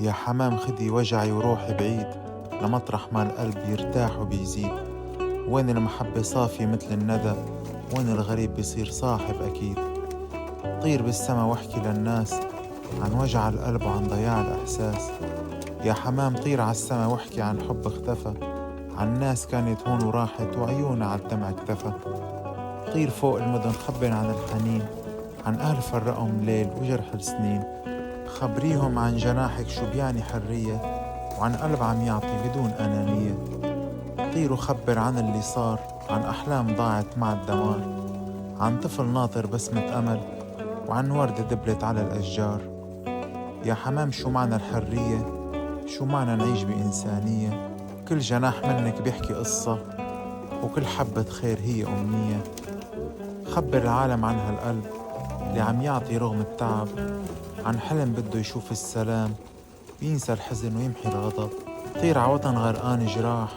يا حمام خدي وجعي وروحي بعيد، لمطرح ما القلب يرتاح وبيزيد. وين المحبة صافية مثل الندى، وين الغريب بيصير صاحب أكيد. طير بالسما واحكي للناس عن وجع القلب وعن ضياع الإحساس. يا حمام طير عالسما واحكي عن حب اختفى، عن ناس كانت هون وراحت وعيونها عالدمع اكتفى. طير فوق المدن خبر عن الحنين، عن أهل فرقهم ليل وجرح السنين. خبريهم عن جناحك شو بيعني حرية، وعن قلب عم يعطي بدون أنانية. طير وخبر عن اللي صار، عن أحلام ضاعت مع الدمار، عن طفل ناطر بسمة أمل، وعن وردة دبلت على الأشجار. يا حمام شو معنى الحرية، شو معنى نعيش بإنسانية. كل جناح منك بيحكي قصة، وكل حبة خير هي أمنية. خبر العالم عن هالقلب اللي عم يعطي رغم التعب، عن حلم بده يشوف السلام، بينسى الحزن ويمحي الغضب. طير عوطن غرقان جراح،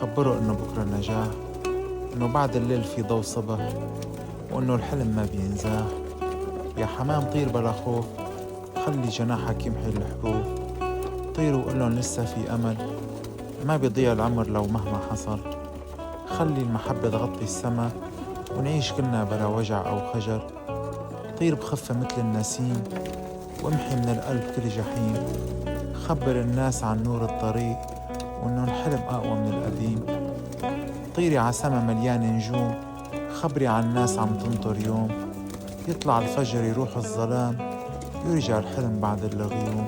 خبره إنه بكرة النجاح، إنه بعد الليل في ضو صبح، وإنه الحلم ما بينزاح. يا حمام طير بلا خوف، خلي جناحك يمحي الحروف. طير وقلن لسه في أمل، ما بيضيع العمر لو مهما حصل. خلي المحبة تغطي السما، ونعيش كلنا بلا وجع أو خجل. طير بخفة مثل النسيم، وامحي من القلب كل جحيم. خبر الناس عن نور الطريق، وإنه الحلم أقوى من القديم. طيري عسما مليان نجوم، خبري عن ناس عم تنطر يوم. يطلع الفجر يروح الظلام، يرجع الحلم بعد الغيوم.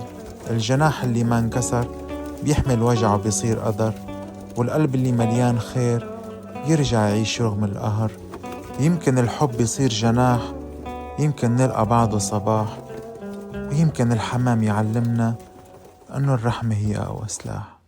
الجناح اللي ما انكسر بيحمل وجعه بيصير قدر، والقلب اللي مليان خير يرجع يعيش رغم القهر. يمكن الحب يصير جناح، يمكن نلقى بعده صباح، ويمكن الحمام يعلمنا أنه الرحمة هي أقوى سلاح.